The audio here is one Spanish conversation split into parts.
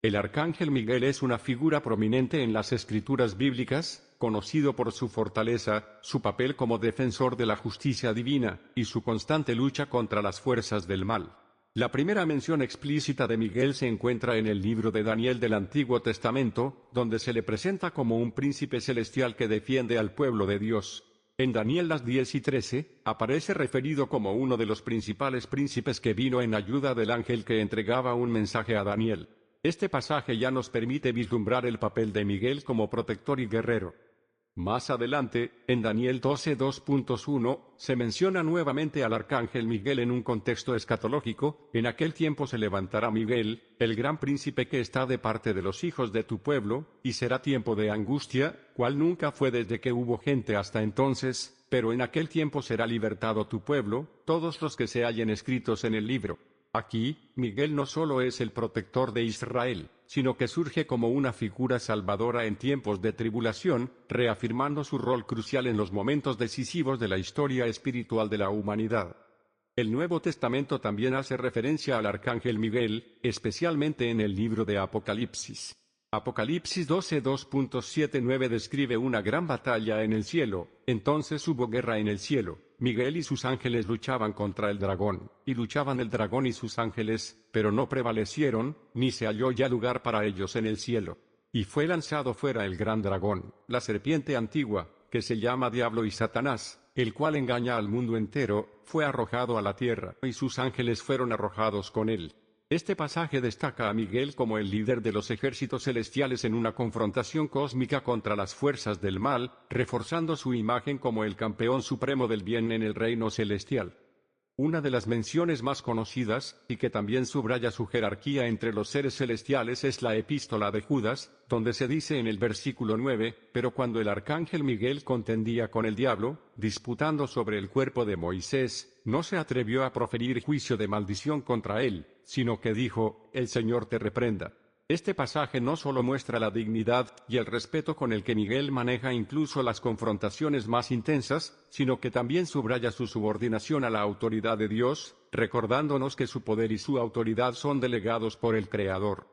El arcángel Miguel es una figura prominente en las escrituras bíblicas, conocido por su fortaleza, su papel como defensor de la justicia divina, y su constante lucha contra las fuerzas del mal. La primera mención explícita de Miguel se encuentra en el libro de Daniel del Antiguo Testamento, donde se le presenta como un príncipe celestial que defiende al pueblo de Dios. En Daniel 10 y 13, aparece referido como uno de los principales príncipes que vino en ayuda del ángel que entregaba un mensaje a Daniel. Este pasaje ya nos permite vislumbrar el papel de Miguel como protector y guerrero. Más adelante, en Daniel 12:2.1, se menciona nuevamente al arcángel Miguel en un contexto escatológico. En aquel tiempo se levantará Miguel, el gran príncipe que está de parte de los hijos de tu pueblo, y será tiempo de angustia, cual nunca fue desde que hubo gente hasta entonces, pero en aquel tiempo será libertado tu pueblo, todos los que se hallen escritos en el libro. Aquí, Miguel no solo es el protector de Israel, sino que surge como una figura salvadora en tiempos de tribulación, reafirmando su rol crucial en los momentos decisivos de la historia espiritual de la humanidad. El Nuevo Testamento también hace referencia al arcángel Miguel, especialmente en el libro de Apocalipsis. Apocalipsis 12:2.79 describe una gran batalla en el cielo. Entonces hubo guerra en el cielo. Miguel y sus ángeles luchaban contra el dragón, y luchaban el dragón y sus ángeles, pero no prevalecieron, ni se halló ya lugar para ellos en el cielo. Y fue lanzado fuera el gran dragón, la serpiente antigua, que se llama Diablo y Satanás, el cual engaña al mundo entero, fue arrojado a la tierra, y sus ángeles fueron arrojados con él. Este pasaje destaca a Miguel como el líder de los ejércitos celestiales en una confrontación cósmica contra las fuerzas del mal, reforzando su imagen como el campeón supremo del bien en el reino celestial. Una de las menciones más conocidas, y que también subraya su jerarquía entre los seres celestiales, es la epístola de Judas, donde se dice en el versículo 9, pero cuando el arcángel Miguel contendía con el diablo, disputando sobre el cuerpo de Moisés, no se atrevió a proferir juicio de maldición contra él, sino que dijo, el Señor te reprenda. Este pasaje no solo muestra la dignidad y el respeto con el que Miguel maneja incluso las confrontaciones más intensas, sino que también subraya su subordinación a la autoridad de Dios, recordándonos que su poder y su autoridad son delegados por el Creador.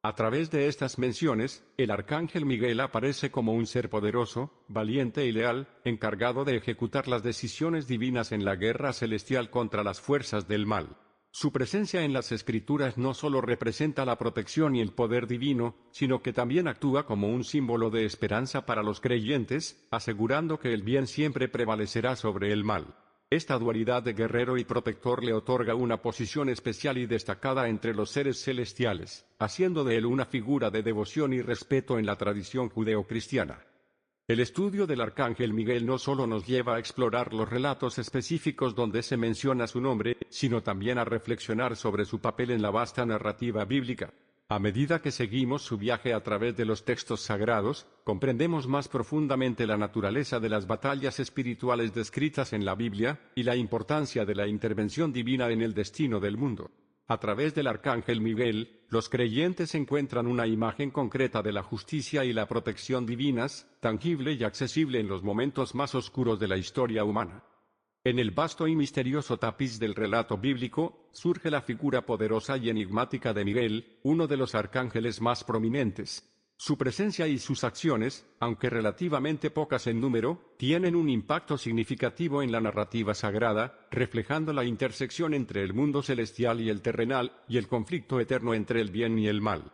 A través de estas menciones, el arcángel Miguel aparece como un ser poderoso, valiente y leal, encargado de ejecutar las decisiones divinas en la guerra celestial contra las fuerzas del mal. Su presencia en las Escrituras no solo representa la protección y el poder divino, sino que también actúa como un símbolo de esperanza para los creyentes, asegurando que el bien siempre prevalecerá sobre el mal. Esta dualidad de guerrero y protector le otorga una posición especial y destacada entre los seres celestiales, haciendo de él una figura de devoción y respeto en la tradición judeocristiana. El estudio del arcángel Miguel no solo nos lleva a explorar los relatos específicos donde se menciona su nombre, sino también a reflexionar sobre su papel en la vasta narrativa bíblica. A medida que seguimos su viaje a través de los textos sagrados, comprendemos más profundamente la naturaleza de las batallas espirituales descritas en la Biblia, y la importancia de la intervención divina en el destino del mundo. A través del arcángel Miguel, los creyentes encuentran una imagen concreta de la justicia y la protección divinas, tangible y accesible en los momentos más oscuros de la historia humana. En el vasto y misterioso tapiz del relato bíblico, surge la figura poderosa y enigmática de Miguel, uno de los arcángeles más prominentes. Su presencia y sus acciones, aunque relativamente pocas en número, tienen un impacto significativo en la narrativa sagrada, reflejando la intersección entre el mundo celestial y el terrenal, y el conflicto eterno entre el bien y el mal.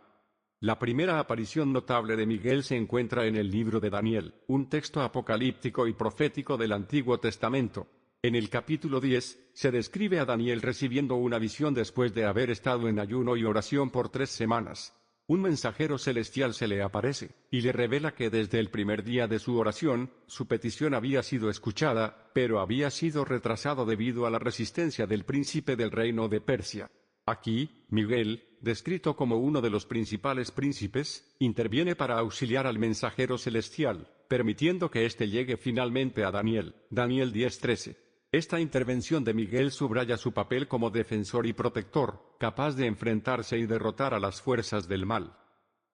La primera aparición notable de Miguel se encuentra en el libro de Daniel, un texto apocalíptico y profético del Antiguo Testamento. En el capítulo 10, se describe a Daniel recibiendo una visión después de haber estado en ayuno y oración por 3 semanas. Un mensajero celestial se le aparece, y le revela que desde el primer día de su oración, su petición había sido escuchada, pero había sido retrasado debido a la resistencia del príncipe del reino de Persia. Aquí, Miguel, descrito como uno de los principales príncipes, interviene para auxiliar al mensajero celestial, permitiendo que éste llegue finalmente a Daniel. Daniel 10:13. Esta intervención de Miguel subraya su papel como defensor y protector, capaz de enfrentarse y derrotar a las fuerzas del mal.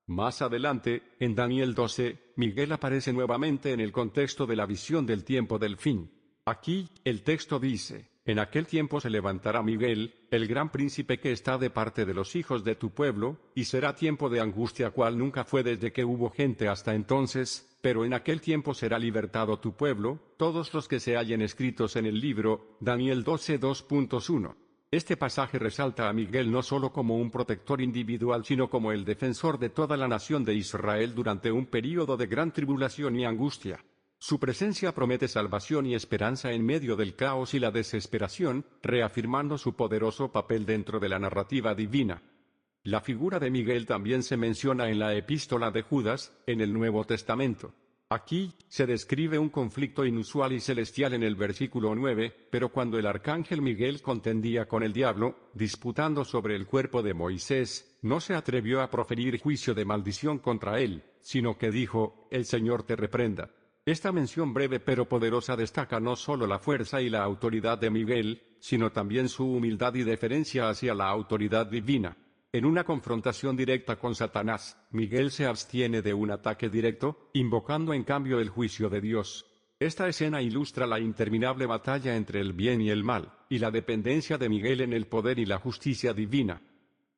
Más adelante, en Daniel 12, Miguel aparece nuevamente en el contexto de la visión del tiempo del fin. Aquí, el texto dice, En aquel tiempo se levantará Miguel, el gran príncipe que está de parte de los hijos de tu pueblo, y será tiempo de angustia cual nunca fue desde que hubo gente hasta entonces, pero en aquel tiempo será libertado tu pueblo, todos los que se hallen escritos en el libro. Daniel 12:2.1. Este pasaje resalta a Miguel no solo como un protector individual sino como el defensor de toda la nación de Israel durante un período de gran tribulación y angustia. Su presencia promete salvación y esperanza en medio del caos y la desesperación, reafirmando su poderoso papel dentro de la narrativa divina. La figura de Miguel también se menciona en la Epístola de Judas, en el Nuevo Testamento. Aquí se describe un conflicto inusual y celestial en el versículo 9, pero cuando el arcángel Miguel contendía con el diablo, disputando sobre el cuerpo de Moisés, no se atrevió a proferir juicio de maldición contra él, sino que dijo: «El Señor te reprenda». Esta mención breve pero poderosa destaca no solo la fuerza y la autoridad de Miguel, sino también su humildad y deferencia hacia la autoridad divina. En una confrontación directa con Satanás, Miguel se abstiene de un ataque directo, invocando en cambio el juicio de Dios. Esta escena ilustra la interminable batalla entre el bien y el mal, y la dependencia de Miguel en el poder y la justicia divina.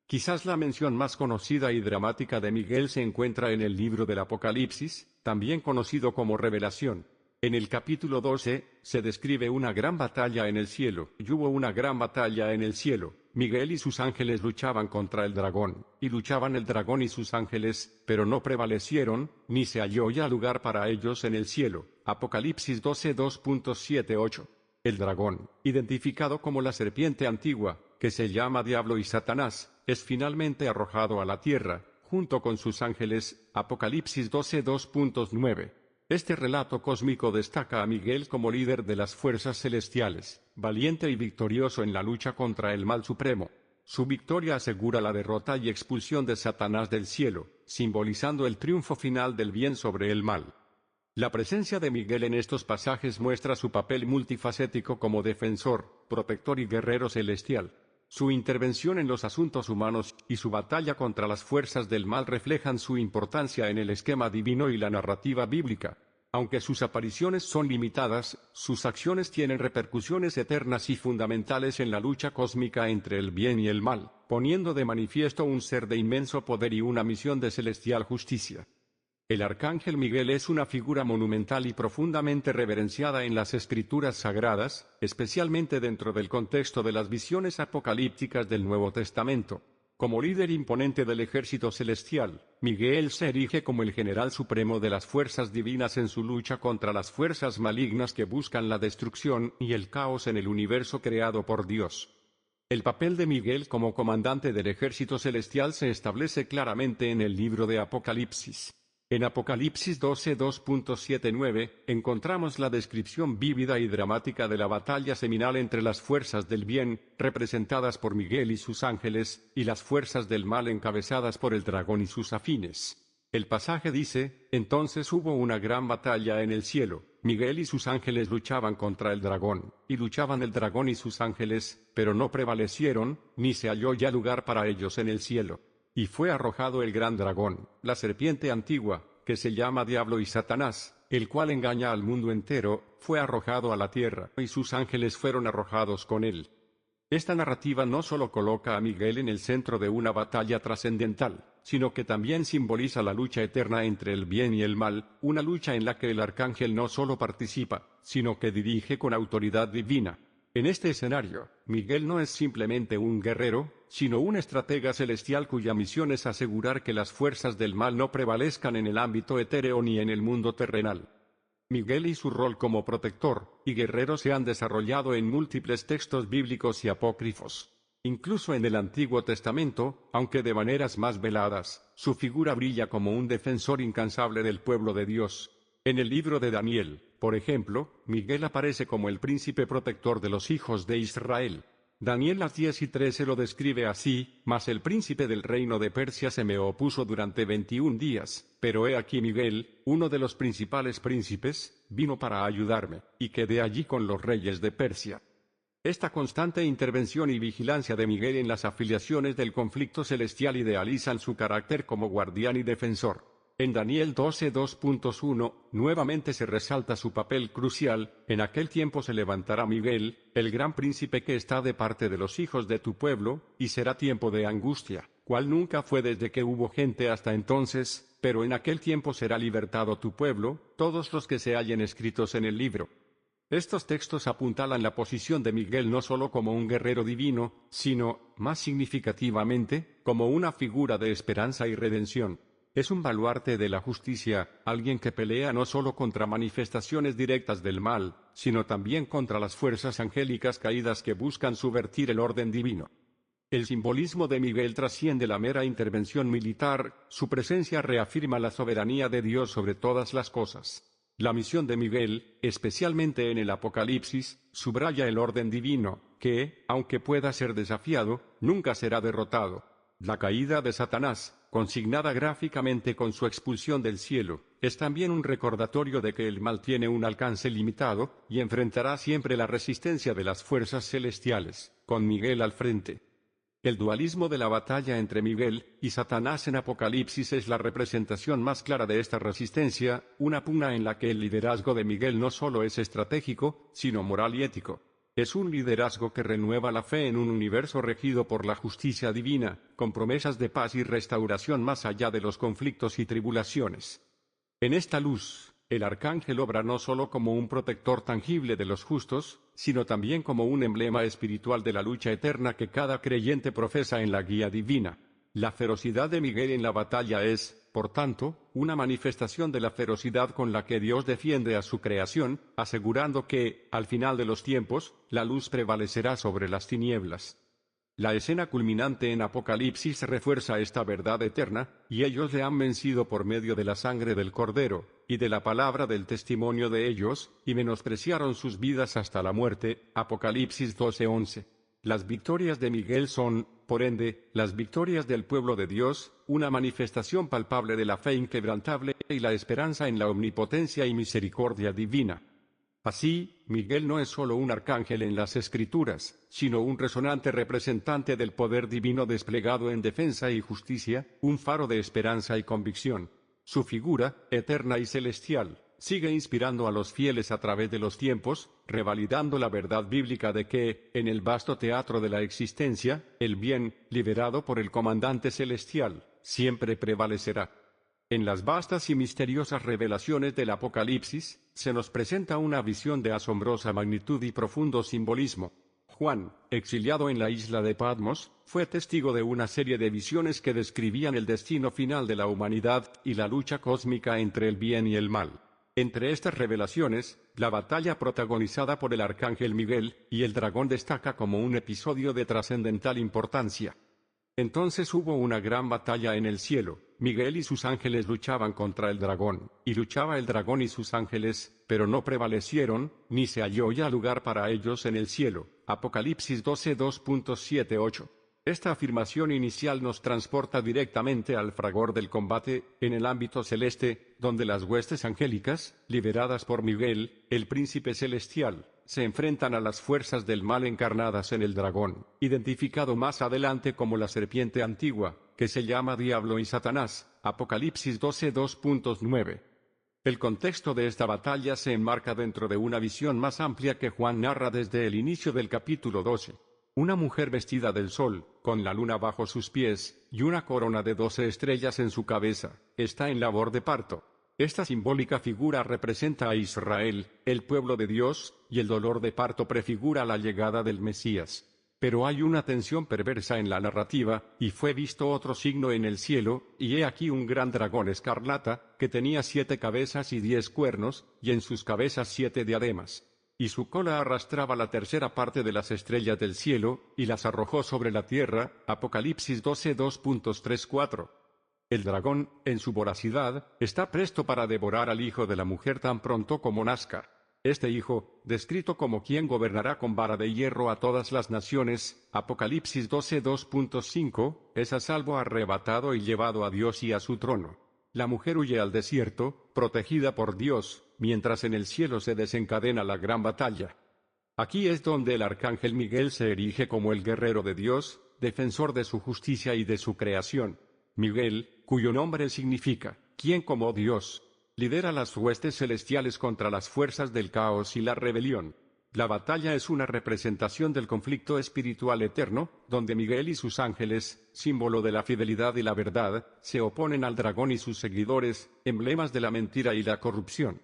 Quizás la mención más conocida y dramática de Miguel se encuentra en el libro del Apocalipsis, también conocido como Revelación. En el capítulo 12, se describe una gran batalla en el cielo, y hubo una gran batalla en el cielo. Miguel y sus ángeles luchaban contra el dragón, y luchaban el dragón y sus ángeles, pero no prevalecieron, ni se halló ya lugar para ellos en el cielo. Apocalipsis 12:2.78. El dragón, identificado como la serpiente antigua, que se llama Diablo y Satanás, es finalmente arrojado a la tierra, junto con sus ángeles. Apocalipsis 12:2.9. Este relato cósmico destaca a Miguel como líder de las fuerzas celestiales, valiente y victorioso en la lucha contra el mal supremo. Su victoria asegura la derrota y expulsión de Satanás del cielo, simbolizando el triunfo final del bien sobre el mal. La presencia de Miguel en estos pasajes muestra su papel multifacético como defensor, protector y guerrero celestial. Su intervención en los asuntos humanos y su batalla contra las fuerzas del mal reflejan su importancia en el esquema divino y la narrativa bíblica. Aunque sus apariciones son limitadas, sus acciones tienen repercusiones eternas y fundamentales en la lucha cósmica entre el bien y el mal, poniendo de manifiesto un ser de inmenso poder y una misión de celestial justicia. El arcángel Miguel es una figura monumental y profundamente reverenciada en las escrituras sagradas, especialmente dentro del contexto de las visiones apocalípticas del Nuevo Testamento. Como líder imponente del ejército celestial, Miguel se erige como el general supremo de las fuerzas divinas en su lucha contra las fuerzas malignas que buscan la destrucción y el caos en el universo creado por Dios. El papel de Miguel como comandante del ejército celestial se establece claramente en el libro de Apocalipsis. En Apocalipsis 12:2.79, encontramos la descripción vívida y dramática de la batalla seminal entre las fuerzas del bien, representadas por Miguel y sus ángeles, y las fuerzas del mal encabezadas por el dragón y sus afines. El pasaje dice: «Entonces hubo una gran batalla en el cielo. Miguel y sus ángeles luchaban contra el dragón, y luchaban el dragón y sus ángeles, pero no prevalecieron, ni se halló ya lugar para ellos en el cielo. Y fue arrojado el gran dragón, la serpiente antigua, que se llama Diablo y Satanás, el cual engaña al mundo entero, fue arrojado a la tierra, y sus ángeles fueron arrojados con él». Esta narrativa no solo coloca a Miguel en el centro de una batalla trascendental, sino que también simboliza la lucha eterna entre el bien y el mal, una lucha en la que el arcángel no solo participa, sino que dirige con autoridad divina. En este escenario, Miguel no es simplemente un guerrero, sino un estratega celestial cuya misión es asegurar que las fuerzas del mal no prevalezcan en el ámbito etéreo ni en el mundo terrenal. Miguel y su rol como protector y guerrero se han desarrollado en múltiples textos bíblicos y apócrifos. Incluso en el Antiguo Testamento, aunque de maneras más veladas, su figura brilla como un defensor incansable del pueblo de Dios. En el libro de Daniel, por ejemplo, Miguel aparece como el príncipe protector de los hijos de Israel. Daniel 10:13 lo describe así: «Mas el príncipe del reino de Persia se me opuso durante 21 días, pero he aquí Miguel, uno de los principales príncipes, vino para ayudarme, y quedé allí con los reyes de Persia». Esta constante intervención y vigilancia de Miguel en las afiliaciones del conflicto celestial idealizan su carácter como guardián y defensor. En Daniel 12:2.1, nuevamente se resalta su papel crucial. En aquel tiempo se levantará Miguel, el gran príncipe que está de parte de los hijos de tu pueblo, y será tiempo de angustia, cual nunca fue desde que hubo gente hasta entonces, pero en aquel tiempo será libertado tu pueblo, todos los que se hallen escritos en el libro. Estos textos apuntalan la posición de Miguel no solo como un guerrero divino, sino, más significativamente, como una figura de esperanza y redención. Es un baluarte de la justicia, alguien que pelea no solo contra manifestaciones directas del mal, sino también contra las fuerzas angélicas caídas que buscan subvertir el orden divino. El simbolismo de Miguel trasciende la mera intervención militar, su presencia reafirma la soberanía de Dios sobre todas las cosas. La misión de Miguel, especialmente en el Apocalipsis, subraya el orden divino, que, aunque pueda ser desafiado, nunca será derrotado. La caída de Satanás, consignada gráficamente con su expulsión del cielo, es también un recordatorio de que el mal tiene un alcance limitado, y enfrentará siempre la resistencia de las fuerzas celestiales, con Miguel al frente. El dualismo de la batalla entre Miguel y Satanás en Apocalipsis es la representación más clara de esta resistencia, una pugna en la que el liderazgo de Miguel no solo es estratégico, sino moral y ético. Es un liderazgo que renueva la fe en un universo regido por la justicia divina, con promesas de paz y restauración más allá de los conflictos y tribulaciones. En esta luz, el arcángel obra no solo como un protector tangible de los justos, sino también como un emblema espiritual de la lucha eterna que cada creyente profesa en la guía divina. La ferocidad de Miguel en la batalla es, por tanto, una manifestación de la ferocidad con la que Dios defiende a su creación, asegurando que, al final de los tiempos, la luz prevalecerá sobre las tinieblas. La escena culminante en Apocalipsis refuerza esta verdad eterna, y ellos le han vencido por medio de la sangre del Cordero, y de la palabra del testimonio de ellos, y menospreciaron sus vidas hasta la muerte. Apocalipsis 12:11. Las victorias de Miguel son, por ende, las victorias del pueblo de Dios, una manifestación palpable de la fe inquebrantable y la esperanza en la omnipotencia y misericordia divina. Así, Miguel no es solo un arcángel en las Escrituras, sino un resonante representante del poder divino desplegado en defensa y justicia, un faro de esperanza y convicción. Su figura, eterna y celestial, sigue inspirando a los fieles a través de los tiempos, revalidando la verdad bíblica de que, en el vasto teatro de la existencia, el bien, liberado por el comandante celestial, siempre prevalecerá. En las vastas y misteriosas revelaciones del Apocalipsis, se nos presenta una visión de asombrosa magnitud y profundo simbolismo. Juan, exiliado en la isla de Patmos, fue testigo de una serie de visiones que describían el destino final de la humanidad y la lucha cósmica entre el bien y el mal. Entre estas revelaciones, la batalla protagonizada por el arcángel Miguel y el dragón destaca como un episodio de trascendental importancia. Entonces hubo una gran batalla en el cielo. Miguel y sus ángeles luchaban contra el dragón, y luchaba el dragón y sus ángeles, pero no prevalecieron, ni se halló ya lugar para ellos en el cielo. Apocalipsis 12:2.78. Esta afirmación inicial nos transporta directamente al fragor del combate, en el ámbito celeste, donde las huestes angélicas, lideradas por Miguel, el príncipe celestial, se enfrentan a las fuerzas del mal encarnadas en el dragón, identificado más adelante como la serpiente antigua, que se llama Diablo y Satanás. Apocalipsis 12:2.9. El contexto de esta batalla se enmarca dentro de una visión más amplia que Juan narra desde el inicio del capítulo 12. Una mujer vestida del sol, con la luna bajo sus pies, y una corona de 12 estrellas en su cabeza, está en labor de parto. Esta simbólica figura representa a Israel, el pueblo de Dios, y el dolor de parto prefigura la llegada del Mesías. Pero hay una tensión perversa en la narrativa, y fue visto otro signo en el cielo, y he aquí un gran dragón escarlata, que tenía 7 cabezas y 10 cuernos, y en sus cabezas 7 diademas. Y su cola arrastraba la tercera parte de las estrellas del cielo, y las arrojó sobre la tierra. Apocalipsis 12:2.34. El dragón, en su voracidad, está presto para devorar al hijo de la mujer tan pronto como nazca. Este hijo, descrito como quien gobernará con vara de hierro a todas las naciones, Apocalipsis 12:2.5, es a salvo arrebatado y llevado a Dios y a su trono. La mujer huye al desierto, protegida por Dios, mientras en el cielo se desencadena la gran batalla. Aquí es donde el arcángel Miguel se erige como el guerrero de Dios, defensor de su justicia y de su creación. Miguel, cuyo nombre significa ¿Quién como Dios lidera las huestes celestiales contra las fuerzas del caos y la rebelión? La batalla es una representación del conflicto espiritual eterno, donde Miguel y sus ángeles, símbolo de la fidelidad y la verdad, se oponen al dragón y sus seguidores, emblemas de la mentira y la corrupción.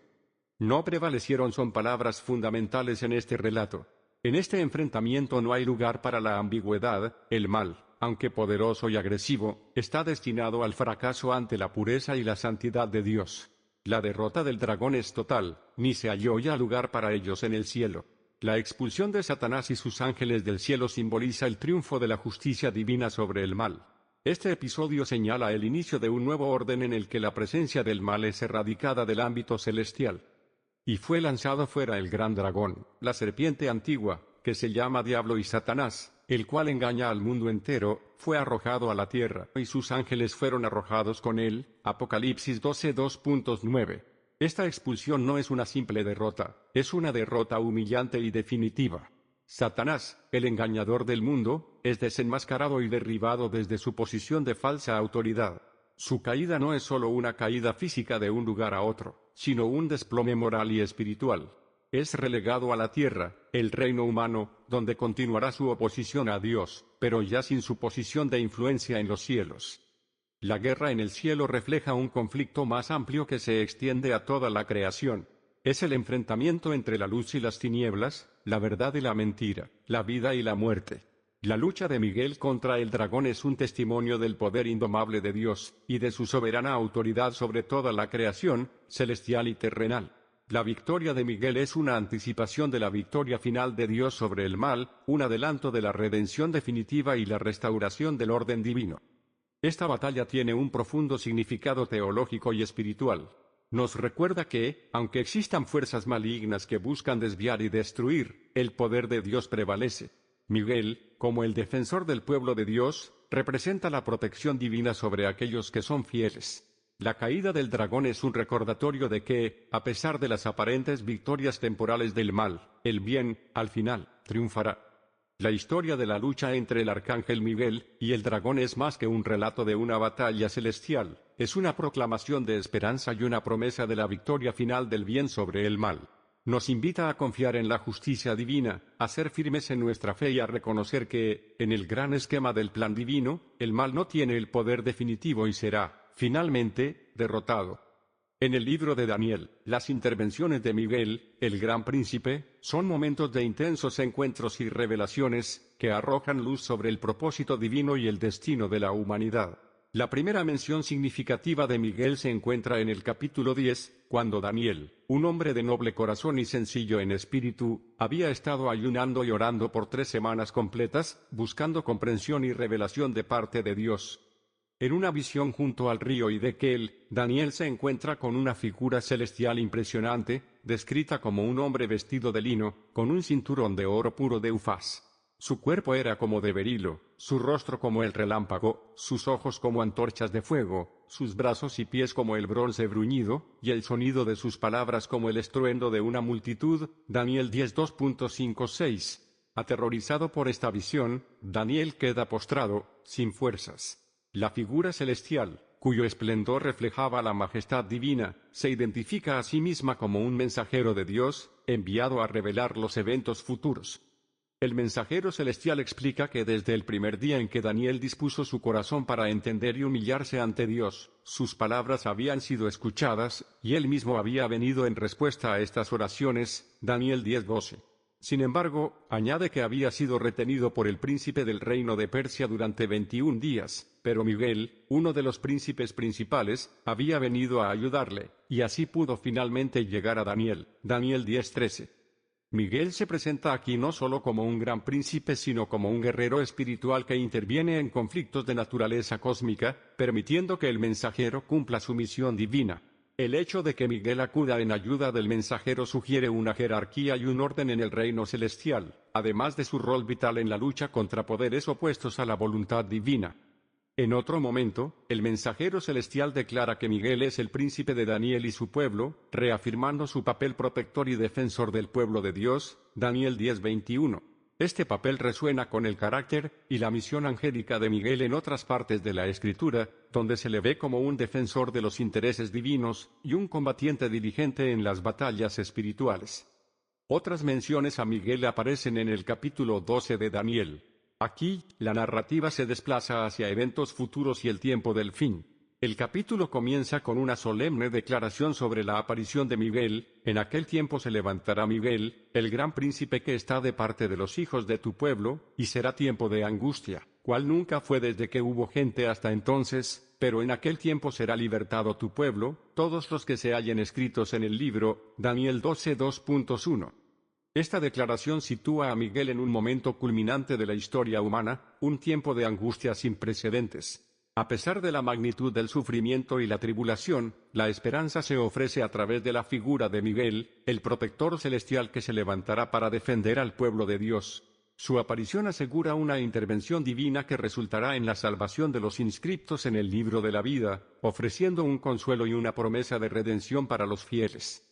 No prevalecieron son palabras fundamentales en este relato. En este enfrentamiento no hay lugar para la ambigüedad. El mal, aunque poderoso y agresivo, está destinado al fracaso ante la pureza y la santidad de Dios. La derrota del dragón es total, ni se halló ya lugar para ellos en el cielo. La expulsión de Satanás y sus ángeles del cielo simboliza el triunfo de la justicia divina sobre el mal. Este episodio señala el inicio de un nuevo orden en el que la presencia del mal es erradicada del ámbito celestial. Y fue lanzado fuera el gran dragón, la serpiente antigua, que se llama Diablo y Satanás, el cual engaña al mundo entero, fue arrojado a la tierra, y sus ángeles fueron arrojados con él. Apocalipsis 12:2.9. Esta expulsión no es una simple derrota, es una derrota humillante y definitiva. Satanás, el engañador del mundo, es desenmascarado y derribado desde su posición de falsa autoridad. Su caída no es solo una caída física de un lugar a otro, sino un desplome moral y espiritual. Es relegado a la tierra, el reino humano, donde continuará su oposición a Dios, pero ya sin su posición de influencia en los cielos. La guerra en el cielo refleja un conflicto más amplio que se extiende a toda la creación. Es el enfrentamiento entre la luz y las tinieblas, la verdad y la mentira, la vida y la muerte. La lucha de Miguel contra el dragón es un testimonio del poder indomable de Dios, y de su soberana autoridad sobre toda la creación, celestial y terrenal. La victoria de Miguel es una anticipación de la victoria final de Dios sobre el mal, un adelanto de la redención definitiva y la restauración del orden divino. Esta batalla tiene un profundo significado teológico y espiritual. Nos recuerda que, aunque existan fuerzas malignas que buscan desviar y destruir, el poder de Dios prevalece. Miguel, como el defensor del pueblo de Dios, representa la protección divina sobre aquellos que son fieles. La caída del dragón es un recordatorio de que, a pesar de las aparentes victorias temporales del mal, el bien, al final, triunfará. La historia de la lucha entre el arcángel Miguel y el dragón es más que un relato de una batalla celestial, es una proclamación de esperanza y una promesa de la victoria final del bien sobre el mal. Nos invita a confiar en la justicia divina, a ser firmes en nuestra fe y a reconocer que, en el gran esquema del plan divino, el mal no tiene el poder definitivo y será, finalmente, derrotado. En el libro de Daniel, las intervenciones de Miguel, el gran príncipe, son momentos de intensos encuentros y revelaciones, que arrojan luz sobre el propósito divino y el destino de la humanidad. La primera mención significativa de Miguel se encuentra en el capítulo 10, cuando Daniel, un hombre de noble corazón y sencillo en espíritu, había estado ayunando y orando por 3 semanas completas, buscando comprensión y revelación de parte de Dios. En una visión junto al río Hiddekel, Daniel se encuentra con una figura celestial impresionante, descrita como un hombre vestido de lino, con un cinturón de oro puro de Ufaz. Su cuerpo era como de berilo, su rostro como el relámpago, sus ojos como antorchas de fuego, sus brazos y pies como el bronce bruñido, y el sonido de sus palabras como el estruendo de una multitud. Daniel 10:2.56. Aterrorizado por esta visión, Daniel queda postrado, sin fuerzas. La figura celestial, cuyo esplendor reflejaba la majestad divina, se identifica a sí misma como un mensajero de Dios, enviado a revelar los eventos futuros. El mensajero celestial explica que desde el primer día en que Daniel dispuso su corazón para entender y humillarse ante Dios, sus palabras habían sido escuchadas, y él mismo había venido en respuesta a estas oraciones. Daniel 10:12. Sin embargo, añade que había sido retenido por el príncipe del reino de Persia durante 21 días, pero Miguel, uno de los príncipes principales, había venido a ayudarle, y así pudo finalmente llegar a Daniel. Daniel 10:13. Miguel se presenta aquí no solo como un gran príncipe sino como un guerrero espiritual que interviene en conflictos de naturaleza cósmica, permitiendo que el mensajero cumpla su misión divina. El hecho de que Miguel acuda en ayuda del mensajero sugiere una jerarquía y un orden en el reino celestial, además de su rol vital en la lucha contra poderes opuestos a la voluntad divina. En otro momento, el mensajero celestial declara que Miguel es el príncipe de Daniel y su pueblo, reafirmando su papel protector y defensor del pueblo de Dios. Daniel 10:21. Este papel resuena con el carácter y la misión angélica de Miguel en otras partes de la Escritura, donde se le ve como un defensor de los intereses divinos y un combatiente diligente en las batallas espirituales. Otras menciones a Miguel aparecen en el capítulo 12 de Daniel. Aquí, la narrativa se desplaza hacia eventos futuros y el tiempo del fin. El capítulo comienza con una solemne declaración sobre la aparición de Miguel. En aquel tiempo se levantará Miguel, el gran príncipe que está de parte de los hijos de tu pueblo, y será tiempo de angustia, cual nunca fue desde que hubo gente hasta entonces, pero en aquel tiempo será libertado tu pueblo, todos los que se hallen escritos en el libro. Daniel 12:2.1. Esta declaración sitúa a Miguel en un momento culminante de la historia humana, un tiempo de angustia sin precedentes. A pesar de la magnitud del sufrimiento y la tribulación, la esperanza se ofrece a través de la figura de Miguel, el protector celestial que se levantará para defender al pueblo de Dios. Su aparición asegura una intervención divina que resultará en la salvación de los inscriptos en el libro de la vida, ofreciendo un consuelo y una promesa de redención para los fieles.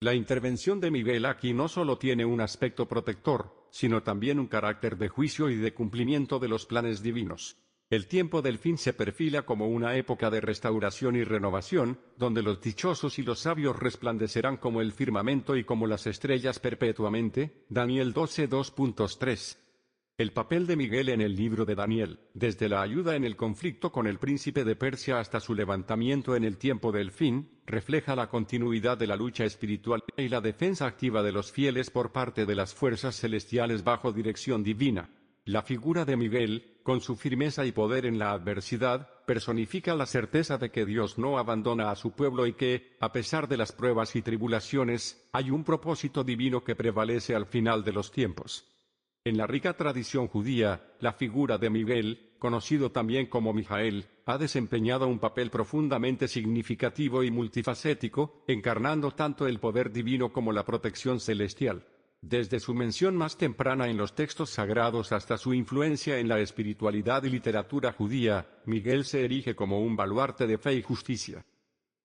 La intervención de Miguel aquí no solo tiene un aspecto protector, sino también un carácter de juicio y de cumplimiento de los planes divinos. El tiempo del fin se perfila como una época de restauración y renovación, donde los dichosos y los sabios resplandecerán como el firmamento y como las estrellas perpetuamente. Daniel 12:2.3. El papel de Miguel en el libro de Daniel, desde la ayuda en el conflicto con el príncipe de Persia hasta su levantamiento en el tiempo del fin, refleja la continuidad de la lucha espiritual y la defensa activa de los fieles por parte de las fuerzas celestiales bajo dirección divina. La figura de Miguel, con su firmeza y poder en la adversidad, personifica la certeza de que Dios no abandona a su pueblo y que, a pesar de las pruebas y tribulaciones, hay un propósito divino que prevalece al final de los tiempos. En la rica tradición judía, la figura de Miguel, conocido también como Mijael, ha desempeñado un papel profundamente significativo y multifacético, encarnando tanto el poder divino como la protección celestial. Desde su mención más temprana en los textos sagrados hasta su influencia en la espiritualidad y literatura judía, Miguel se erige como un baluarte de fe y justicia.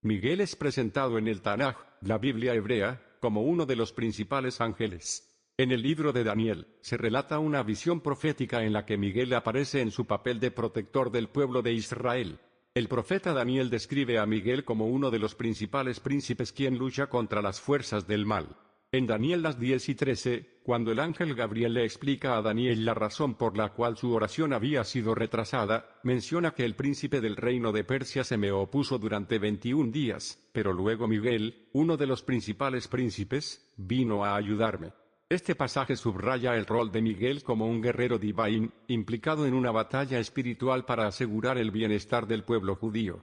Miguel es presentado en el Tanaj, la Biblia hebrea, como uno de los principales ángeles. En el libro de Daniel, se relata una visión profética en la que Miguel aparece en su papel de protector del pueblo de Israel. El profeta Daniel describe a Miguel como uno de los principales príncipes quien lucha contra las fuerzas del mal. En Daniel 10:13, cuando el ángel Gabriel le explica a Daniel la razón por la cual su oración había sido retrasada, menciona que el príncipe del reino de Persia se me opuso durante 21 días, pero luego Miguel, uno de los principales príncipes, vino a ayudarme. Este pasaje subraya el rol de Miguel como un guerrero divino, implicado en una batalla espiritual para asegurar el bienestar del pueblo judío.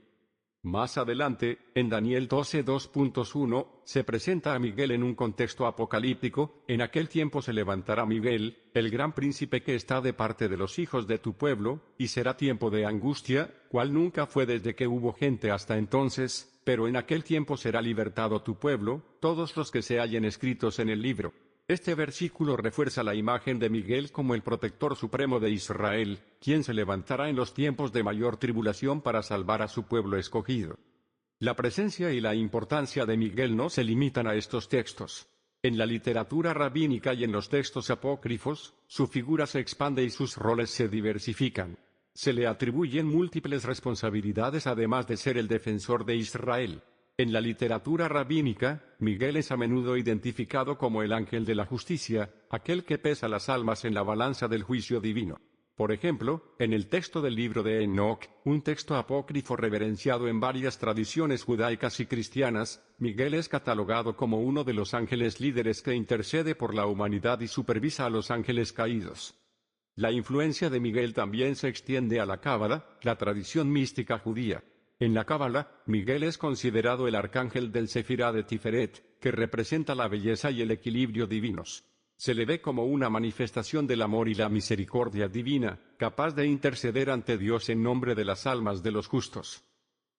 Más adelante, en Daniel 12:2.1, se presenta a Miguel en un contexto apocalíptico. En aquel tiempo se levantará Miguel, el gran príncipe que está de parte de los hijos de tu pueblo, y será tiempo de angustia, cual nunca fue desde que hubo gente hasta entonces, pero en aquel tiempo será libertado tu pueblo, todos los que se hallen escritos en el libro. Este versículo refuerza la imagen de Miguel como el protector supremo de Israel, quien se levantará en los tiempos de mayor tribulación para salvar a su pueblo escogido. La presencia y la importancia de Miguel no se limitan a estos textos. En la literatura rabínica y en los textos apócrifos, su figura se expande y sus roles se diversifican. Se le atribuyen múltiples responsabilidades además de ser el defensor de Israel. En la literatura rabínica, Miguel es a menudo identificado como el ángel de la justicia, aquel que pesa las almas en la balanza del juicio divino. Por ejemplo, en el texto del libro de Enoc, un texto apócrifo reverenciado en varias tradiciones judaicas y cristianas, Miguel es catalogado como uno de los ángeles líderes que intercede por la humanidad y supervisa a los ángeles caídos. La influencia de Miguel también se extiende a la Cábala, la tradición mística judía. En la Cábala, Miguel es considerado el arcángel del Sefirá de Tiferet, que representa la belleza y el equilibrio divinos. Se le ve como una manifestación del amor y la misericordia divina, capaz de interceder ante Dios en nombre de las almas de los justos.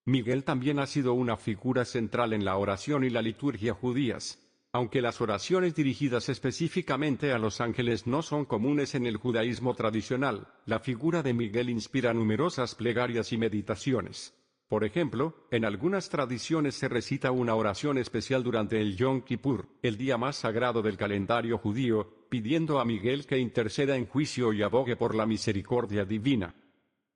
Miguel también ha sido una figura central en la oración y la liturgia judías. Aunque las oraciones dirigidas específicamente a los ángeles no son comunes en el judaísmo tradicional, la figura de Miguel inspira numerosas plegarias y meditaciones. Por ejemplo, en algunas tradiciones se recita una oración especial durante el Yom Kippur, el día más sagrado del calendario judío, pidiendo a Miguel que interceda en juicio y abogue por la misericordia divina.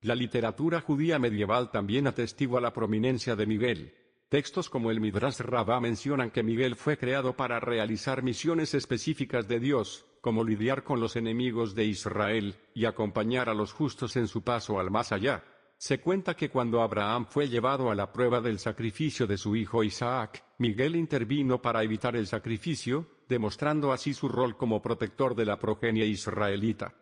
La literatura judía medieval también atestigua la prominencia de Miguel. Textos como el Midrash Rabbah mencionan que Miguel fue creado para realizar misiones específicas de Dios, como lidiar con los enemigos de Israel, y acompañar a los justos en su paso al más allá. Se cuenta que cuando Abraham fue llevado a la prueba del sacrificio de su hijo Isaac, Miguel intervino para evitar el sacrificio, demostrando así su rol como protector de la progenie israelita.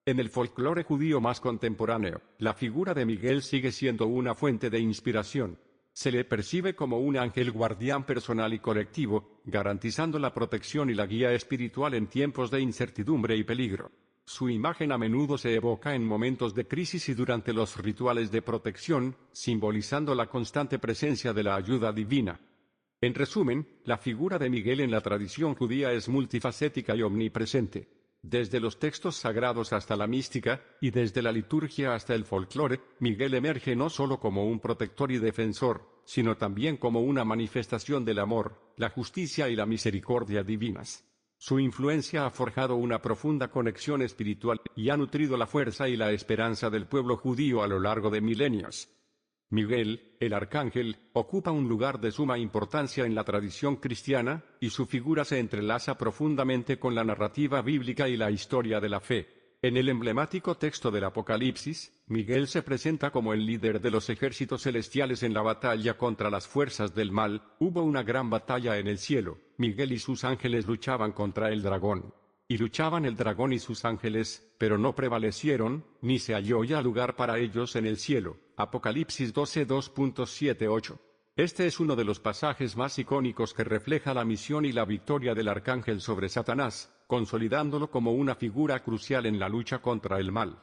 En el folclore judío más contemporáneo, la figura de Miguel sigue siendo una fuente de inspiración. Se le percibe como un ángel guardián personal y colectivo, garantizando la protección y la guía espiritual en tiempos de incertidumbre y peligro. Su imagen a menudo se evoca en momentos de crisis y durante los rituales de protección, simbolizando la constante presencia de la ayuda divina. En resumen, la figura de Miguel en la tradición judía es multifacética y omnipresente. Desde los textos sagrados hasta la mística, y desde la liturgia hasta el folclore, Miguel emerge no solo como un protector y defensor, sino también como una manifestación del amor, la justicia y la misericordia divinas. Su influencia ha forjado una profunda conexión espiritual y ha nutrido la fuerza y la esperanza del pueblo judío a lo largo de milenios. Miguel, el arcángel, ocupa un lugar de suma importancia en la tradición cristiana, y su figura se entrelaza profundamente con la narrativa bíblica y la historia de la fe. En el emblemático texto del Apocalipsis, Miguel se presenta como el líder de los ejércitos celestiales en la batalla contra las fuerzas del mal. Hubo una gran batalla en el cielo, Miguel y sus ángeles luchaban contra el dragón. Y luchaban el dragón y sus ángeles, pero no prevalecieron, ni se halló ya lugar para ellos en el cielo. Apocalipsis 12:2.78. Este es uno de los pasajes más icónicos que refleja la misión y la victoria del arcángel sobre Satanás, consolidándolo como una figura crucial en la lucha contra el mal.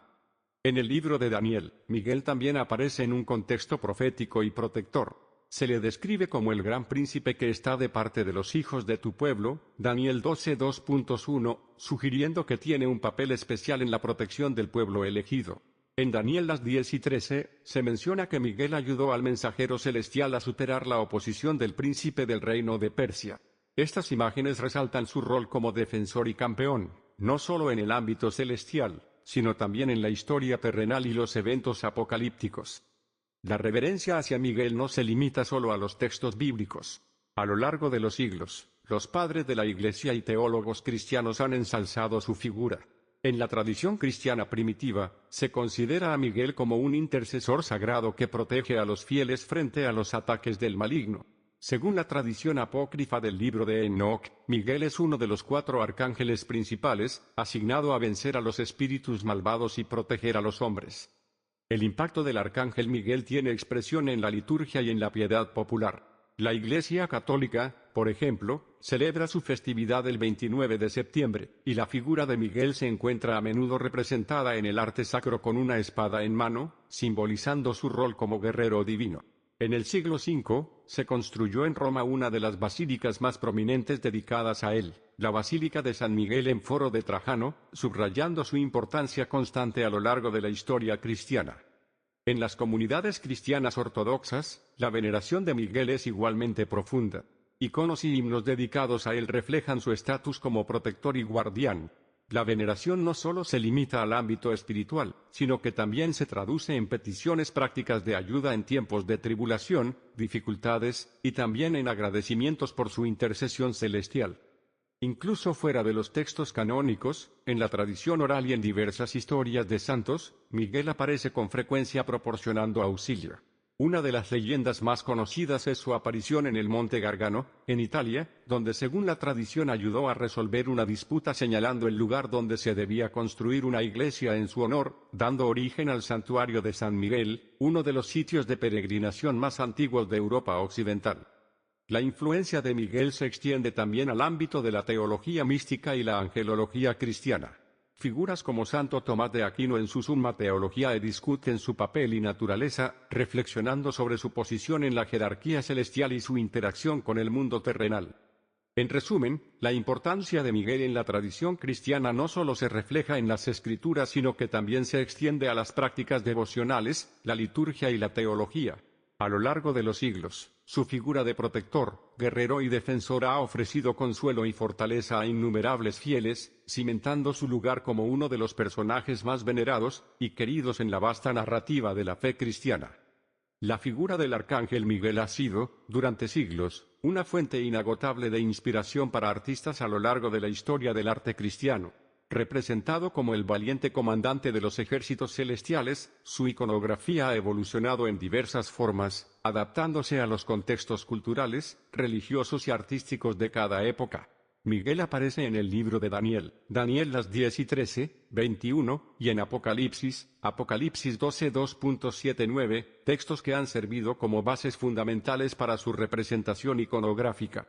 En el libro de Daniel, Miguel también aparece en un contexto profético y protector. Se le describe como el gran príncipe que está de parte de los hijos de tu pueblo, Daniel 12:2.1, sugiriendo que tiene un papel especial en la protección del pueblo elegido. En Daniel 10:13, se menciona que Miguel ayudó al mensajero celestial a superar la oposición del príncipe del reino de Persia. Estas imágenes resaltan su rol como defensor y campeón, no solo en el ámbito celestial, sino también en la historia terrenal y los eventos apocalípticos. La reverencia hacia Miguel no se limita solo a los textos bíblicos. A lo largo de los siglos, los padres de la Iglesia y teólogos cristianos han ensalzado su figura. En la tradición cristiana primitiva, se considera a Miguel como un intercesor sagrado que protege a los fieles frente a los ataques del maligno. Según la tradición apócrifa del libro de Enoc, Miguel es uno de los 4 arcángeles principales, asignado a vencer a los espíritus malvados y proteger a los hombres. El impacto del arcángel Miguel tiene expresión en la liturgia y en la piedad popular. La Iglesia Católica, por ejemplo, celebra su festividad el 29 de septiembre, y la figura de Miguel se encuentra a menudo representada en el arte sacro con una espada en mano, simbolizando su rol como guerrero divino. En el siglo V, se construyó en Roma una de las basílicas más prominentes dedicadas a él, la Basílica de San Miguel en Foro de Trajano, subrayando su importancia constante a lo largo de la historia cristiana. En las comunidades cristianas ortodoxas, la veneración de Miguel es igualmente profunda. Iconos y himnos dedicados a él reflejan su estatus como protector y guardián. La veneración no solo se limita al ámbito espiritual, sino que también se traduce en peticiones prácticas de ayuda en tiempos de tribulación, dificultades, y también en agradecimientos por su intercesión celestial. Incluso fuera de los textos canónicos, en la tradición oral y en diversas historias de santos, Miguel aparece con frecuencia proporcionando auxilio. Una de las leyendas más conocidas es su aparición en el Monte Gargano, en Italia, donde según la tradición ayudó a resolver una disputa señalando el lugar donde se debía construir una iglesia en su honor, dando origen al santuario de San Miguel, uno de los sitios de peregrinación más antiguos de Europa occidental. La influencia de Miguel se extiende también al ámbito de la teología mística y la angelología cristiana. Figuras como Santo Tomás de Aquino en su Summa Theologiae discuten su papel y naturaleza, reflexionando sobre su posición en la jerarquía celestial y su interacción con el mundo terrenal. En resumen, la importancia de Miguel en la tradición cristiana no solo se refleja en las Escrituras, sino que también se extiende a las prácticas devocionales, la liturgia y la teología. A lo largo de los siglos, su figura de protector, guerrero y defensor ha ofrecido consuelo y fortaleza a innumerables fieles, cimentando su lugar como uno de los personajes más venerados y queridos en la vasta narrativa de la fe cristiana. La figura del arcángel Miguel ha sido, durante siglos, una fuente inagotable de inspiración para artistas a lo largo de la historia del arte cristiano. Representado como el valiente comandante de los ejércitos celestiales, su iconografía ha evolucionado en diversas formas, adaptándose a los contextos culturales, religiosos y artísticos de cada época. Miguel aparece en el libro de Daniel, Daniel las 10 y 13, 21, y en Apocalipsis, Apocalipsis 12 2.79, textos que han servido como bases fundamentales para su representación iconográfica.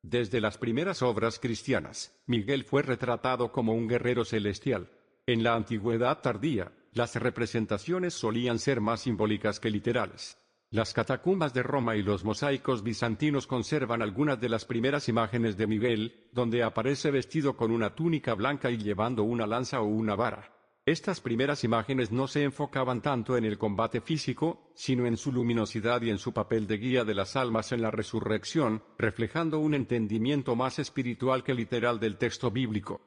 Desde las primeras obras cristianas, Miguel fue retratado como un guerrero celestial. En la antigüedad tardía, las representaciones solían ser más simbólicas que literales. Las catacumbas de Roma y los mosaicos bizantinos conservan algunas de las primeras imágenes de Miguel, donde aparece vestido con una túnica blanca y llevando una lanza o una vara. Estas primeras imágenes no se enfocaban tanto en el combate físico, sino en su luminosidad y en su papel de guía de las almas en la resurrección, reflejando un entendimiento más espiritual que literal del texto bíblico.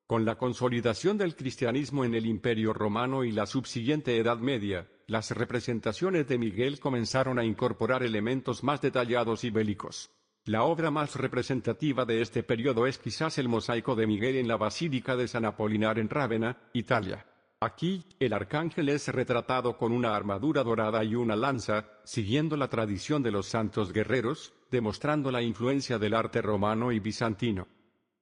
Con la consolidación del cristianismo en el Imperio Romano y la subsiguiente Edad Media, las representaciones de Miguel comenzaron a incorporar elementos más detallados y bélicos. La obra más representativa de este periodo es quizás el mosaico de Miguel en la Basílica de San Apolinar en Rávena, Italia. Aquí, el arcángel es retratado con una armadura dorada y una lanza, siguiendo la tradición de los santos guerreros, demostrando la influencia del arte romano y bizantino.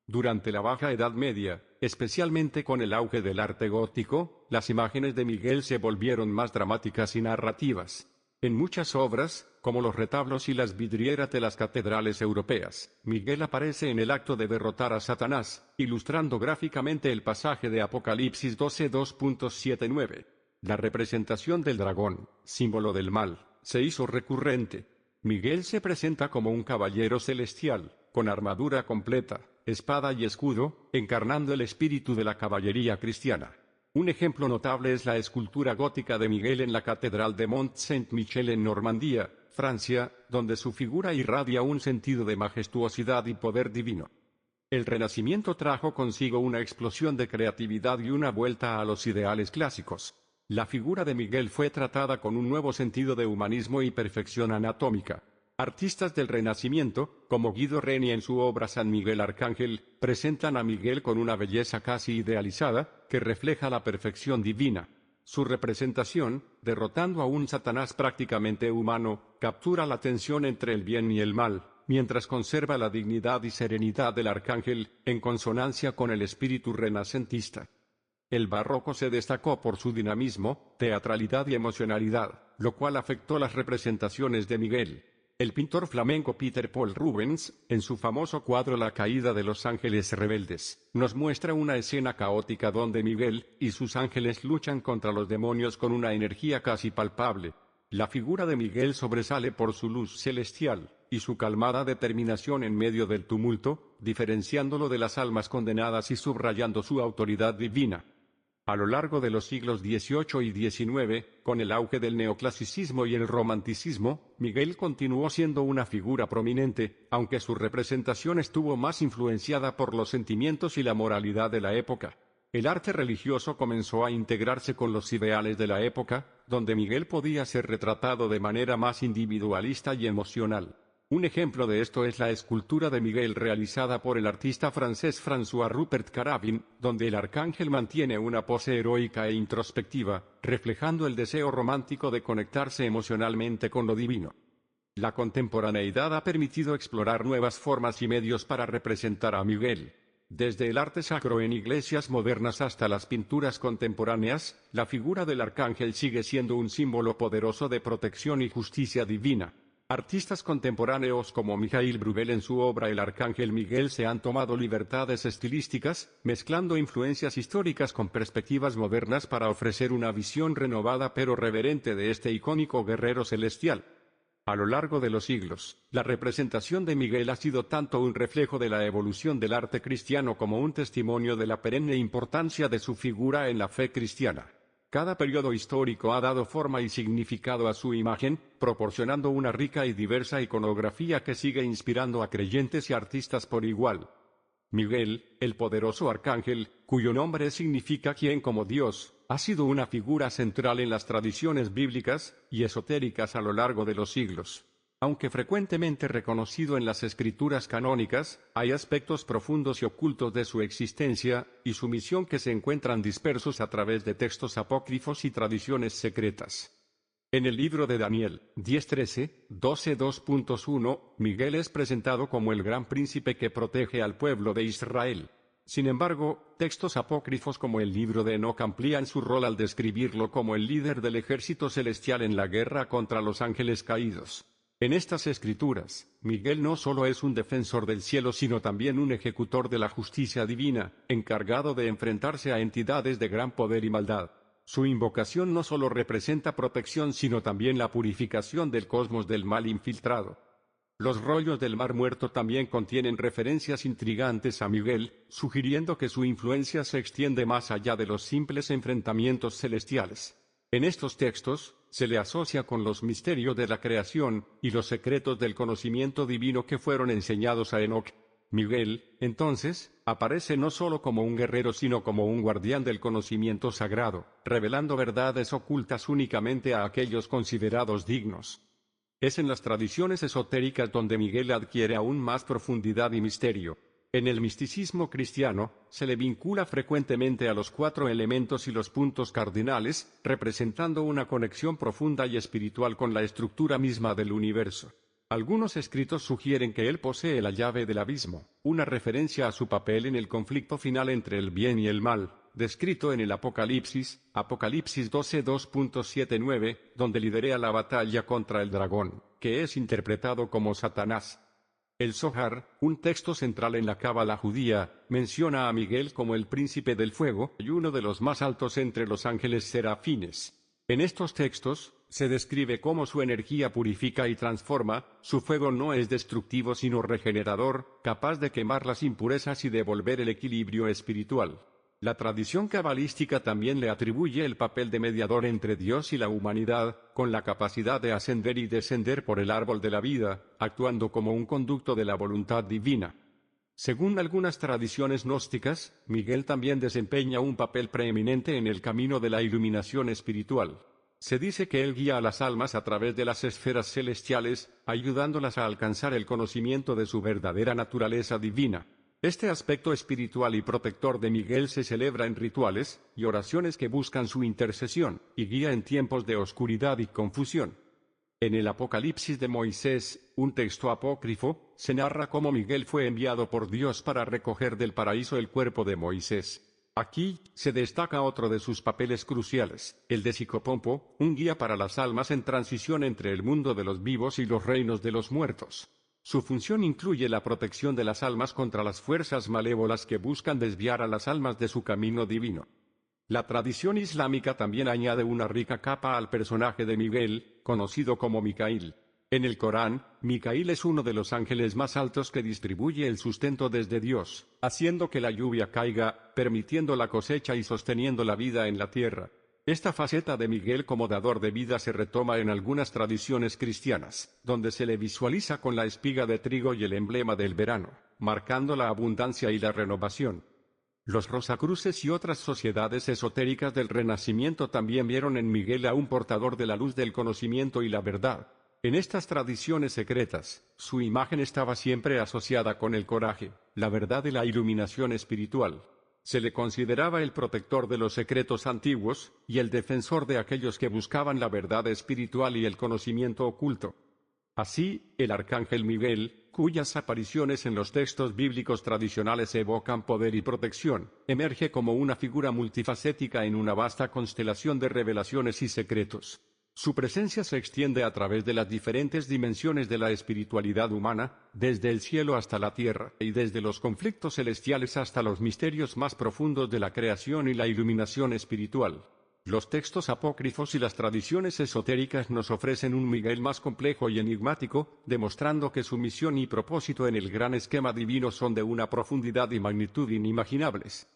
Durante la Baja Edad Media, especialmente con el auge del arte gótico, las imágenes de Miguel se volvieron más dramáticas y narrativas. En muchas obras, como los retablos y las vidrieras de las catedrales europeas, Miguel aparece en el acto de derrotar a Satanás, ilustrando gráficamente el pasaje de Apocalipsis 12 2.79. La representación del dragón, símbolo del mal, se hizo recurrente. Miguel se presenta como un caballero celestial, con armadura completa, espada y escudo, encarnando el espíritu de la caballería cristiana. Un ejemplo notable es la escultura gótica de Miguel en la Catedral de Mont-Saint-Michel en Normandía, Francia, donde su figura irradia un sentido de majestuosidad y poder divino. El Renacimiento trajo consigo una explosión de creatividad y una vuelta a los ideales clásicos. La figura de Miguel fue tratada con un nuevo sentido de humanismo y perfección anatómica. Artistas del Renacimiento, como Guido Reni en su obra San Miguel Arcángel, presentan a Miguel con una belleza casi idealizada, que refleja la perfección divina. Su representación, derrotando a un Satanás prácticamente humano, captura la tensión entre el bien y el mal, mientras conserva la dignidad y serenidad del arcángel, en consonancia con el espíritu renacentista. El barroco se destacó por su dinamismo, teatralidad y emocionalidad, lo cual afectó las representaciones de Miguel. El pintor flamenco Peter Paul Rubens, en su famoso cuadro La caída de los ángeles rebeldes, nos muestra una escena caótica donde Miguel y sus ángeles luchan contra los demonios con una energía casi palpable. La figura de Miguel sobresale por su luz celestial y su calmada determinación en medio del tumulto, diferenciándolo de las almas condenadas y subrayando su autoridad divina. A lo largo de los siglos XVIII y XIX, con el auge del neoclasicismo y el romanticismo, Miguel continuó siendo una figura prominente, aunque su representación estuvo más influenciada por los sentimientos y la moralidad de la época. El arte religioso comenzó a integrarse con los ideales de la época, donde Miguel podía ser retratado de manera más individualista y emocional. Un ejemplo de esto es la escultura de Miguel realizada por el artista francés François Rupert Caravin, donde el arcángel mantiene una pose heroica e introspectiva, reflejando el deseo romántico de conectarse emocionalmente con lo divino. La contemporaneidad ha permitido explorar nuevas formas y medios para representar a Miguel. Desde el arte sacro en iglesias modernas hasta las pinturas contemporáneas, la figura del arcángel sigue siendo un símbolo poderoso de protección y justicia divina. Artistas contemporáneos como Mijaíl Bruegel en su obra El Arcángel Miguel se han tomado libertades estilísticas, mezclando influencias históricas con perspectivas modernas para ofrecer una visión renovada pero reverente de este icónico guerrero celestial. A lo largo de los siglos, la representación de Miguel ha sido tanto un reflejo de la evolución del arte cristiano como un testimonio de la perenne importancia de su figura en la fe cristiana. Cada periodo histórico ha dado forma y significado a su imagen, proporcionando una rica y diversa iconografía que sigue inspirando a creyentes y artistas por igual. Miguel, el poderoso arcángel, cuyo nombre significa quien como Dios, ha sido una figura central en las tradiciones bíblicas y esotéricas a lo largo de los siglos. Aunque frecuentemente reconocido en las escrituras canónicas, hay aspectos profundos y ocultos de su existencia y su misión que se encuentran dispersos a través de textos apócrifos y tradiciones secretas. En el libro de Daniel, 10:13, 12:2.1, Miguel es presentado como el gran príncipe que protege al pueblo de Israel. Sin embargo, textos apócrifos como el libro de Enoc amplían su rol al describirlo como el líder del ejército celestial en la guerra contra los ángeles caídos. En estas escrituras, Miguel no solo es un defensor del cielo sino también un ejecutor de la justicia divina, encargado de enfrentarse a entidades de gran poder y maldad. Su invocación no solo representa protección sino también la purificación del cosmos del mal infiltrado. Los rollos del Mar Muerto también contienen referencias intrigantes a Miguel, sugiriendo que su influencia se extiende más allá de los simples enfrentamientos celestiales. En estos textos, se le asocia con los misterios de la creación y los secretos del conocimiento divino que fueron enseñados a Enoc. Miguel, entonces, aparece no solo como un guerrero sino como un guardián del conocimiento sagrado, revelando verdades ocultas únicamente a aquellos considerados dignos. Es en las tradiciones esotéricas donde Miguel adquiere aún más profundidad y misterio. En el misticismo cristiano, se le vincula frecuentemente a los 4 elementos y los puntos cardinales, representando una conexión profunda y espiritual con la estructura misma del universo. Algunos escritos sugieren que él posee la llave del abismo, una referencia a su papel en el conflicto final entre el bien y el mal, descrito en el Apocalipsis, Apocalipsis 12:2.79, donde lidera la batalla contra el dragón, que es interpretado como Satanás. El Zohar, un texto central en la cábala judía, menciona a Miguel como el príncipe del fuego y uno de los más altos entre los ángeles serafines. En estos textos, se describe cómo su energía purifica y transforma, su fuego no es destructivo sino regenerador, capaz de quemar las impurezas y devolver el equilibrio espiritual. La tradición cabalística también le atribuye el papel de mediador entre Dios y la humanidad, con la capacidad de ascender y descender por el árbol de la vida, actuando como un conducto de la voluntad divina. Según algunas tradiciones gnósticas, Miguel también desempeña un papel preeminente en el camino de la iluminación espiritual. Se dice que él guía a las almas a través de las esferas celestiales, ayudándolas a alcanzar el conocimiento de su verdadera naturaleza divina. Este aspecto espiritual y protector de Miguel se celebra en rituales y oraciones que buscan su intercesión y guía en tiempos de oscuridad y confusión. En el Apocalipsis de Moisés, un texto apócrifo, se narra cómo Miguel fue enviado por Dios para recoger del paraíso el cuerpo de Moisés. Aquí, se destaca otro de sus papeles cruciales, el de Psicopompo, un guía para las almas en transición entre el mundo de los vivos y los reinos de los muertos. Su función incluye la protección de las almas contra las fuerzas malévolas que buscan desviar a las almas de su camino divino. La tradición islámica también añade una rica capa al personaje de Miguel, conocido como Micaíl. En el Corán, Micaíl es uno de los ángeles más altos que distribuye el sustento desde Dios, haciendo que la lluvia caiga, permitiendo la cosecha y sosteniendo la vida en la tierra. Esta faceta de Miguel como dador de vida se retoma en algunas tradiciones cristianas, donde se le visualiza con la espiga de trigo y el emblema del verano, marcando la abundancia y la renovación. Los Rosacruces y otras sociedades esotéricas del Renacimiento también vieron en Miguel a un portador de la luz del conocimiento y la verdad. En estas tradiciones secretas, su imagen estaba siempre asociada con el coraje, la verdad y la iluminación espiritual. Se le consideraba el protector de los secretos antiguos, y el defensor de aquellos que buscaban la verdad espiritual y el conocimiento oculto. Así, el arcángel Miguel, cuyas apariciones en los textos bíblicos tradicionales evocan poder y protección, emerge como una figura multifacética en una vasta constelación de revelaciones y secretos. Su presencia se extiende a través de las diferentes dimensiones de la espiritualidad humana, desde el cielo hasta la tierra, y desde los conflictos celestiales hasta los misterios más profundos de la creación y la iluminación espiritual. Los textos apócrifos y las tradiciones esotéricas nos ofrecen un Miguel más complejo y enigmático, demostrando que su misión y propósito en el gran esquema divino son de una profundidad y magnitud inimaginables.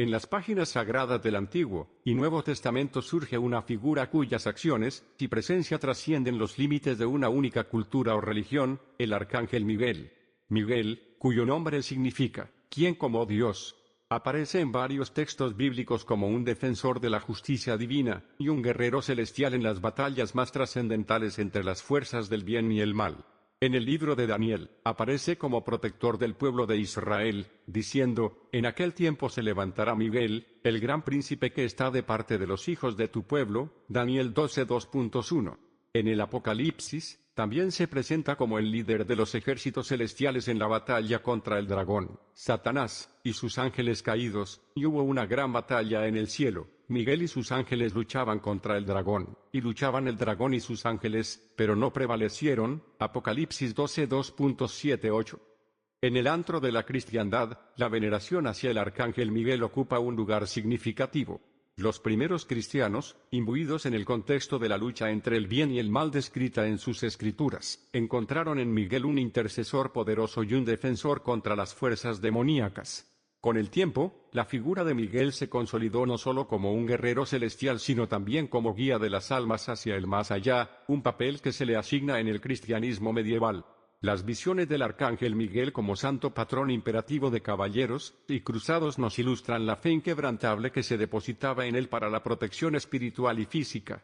En las páginas sagradas del Antiguo y Nuevo Testamento surge una figura cuyas acciones y presencia trascienden los límites de una única cultura o religión, el arcángel Miguel. Miguel, cuyo nombre significa ¿quién como Dios?, aparece en varios textos bíblicos como un defensor de la justicia divina y un guerrero celestial en las batallas más trascendentales entre las fuerzas del bien y el mal. En el libro de Daniel, aparece como protector del pueblo de Israel, diciendo, en aquel tiempo se levantará Miguel, el gran príncipe que está de parte de los hijos de tu pueblo, Daniel 12:2.1. En el Apocalipsis, también se presenta como el líder de los ejércitos celestiales en la batalla contra el dragón, Satanás, y sus ángeles caídos, y hubo una gran batalla en el cielo. Miguel y sus ángeles luchaban contra el dragón, y luchaban el dragón y sus ángeles, pero no prevalecieron. Apocalipsis 12:2.7-8. En el antro de la cristiandad, la veneración hacia el arcángel Miguel ocupa un lugar significativo. Los primeros cristianos, imbuidos en el contexto de la lucha entre el bien y el mal descrita en sus escrituras, encontraron en Miguel un intercesor poderoso y un defensor contra las fuerzas demoníacas. Con el tiempo, la figura de Miguel se consolidó no solo como un guerrero celestial sino también como guía de las almas hacia el más allá, un papel que se le asigna en el cristianismo medieval. Las visiones del arcángel Miguel como santo patrón imperativo de caballeros y cruzados nos ilustran la fe inquebrantable que se depositaba en él para la protección espiritual y física.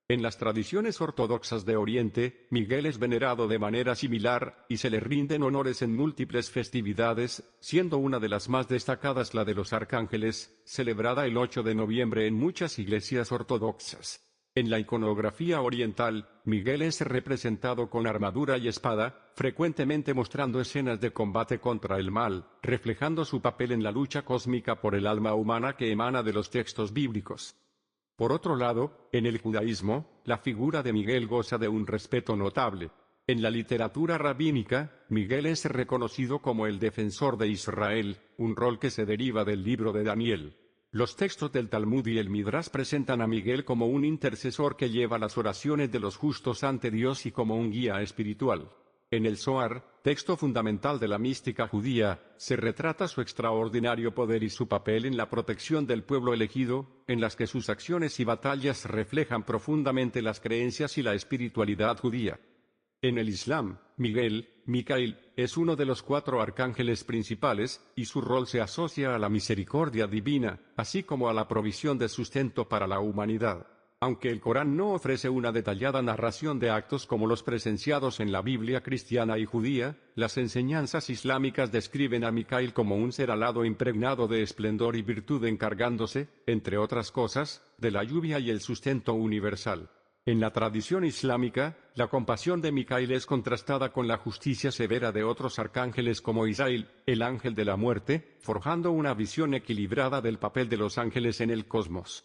En las tradiciones ortodoxas de Oriente, Miguel es venerado de manera similar, y se le rinden honores en múltiples festividades, siendo una de las más destacadas la de los arcángeles, celebrada el 8 de noviembre en muchas iglesias ortodoxas. En la iconografía oriental, Miguel es representado con armadura y espada, frecuentemente mostrando escenas de combate contra el mal, reflejando su papel en la lucha cósmica por el alma humana que emana de los textos bíblicos. Por otro lado, en el judaísmo, la figura de Miguel goza de un respeto notable. En la literatura rabínica, Miguel es reconocido como el defensor de Israel, un rol que se deriva del libro de Daniel. Los textos del Talmud y el Midrash presentan a Miguel como un intercesor que lleva las oraciones de los justos ante Dios y como un guía espiritual. En el Zohar, texto fundamental de la mística judía, se retrata su extraordinario poder y su papel en la protección del pueblo elegido, en las que sus acciones y batallas reflejan profundamente las creencias y la espiritualidad judía. En el Islam, Miguel, Micael, es uno de los 4 arcángeles principales, y su rol se asocia a la misericordia divina, así como a la provisión de sustento para la humanidad. Aunque el Corán no ofrece una detallada narración de actos como los presenciados en la Biblia cristiana y judía, las enseñanzas islámicas describen a Micael como un ser alado impregnado de esplendor y virtud encargándose, entre otras cosas, de la lluvia y el sustento universal. En la tradición islámica, la compasión de Micael es contrastada con la justicia severa de otros arcángeles como Isaíl, el ángel de la muerte, forjando una visión equilibrada del papel de los ángeles en el cosmos.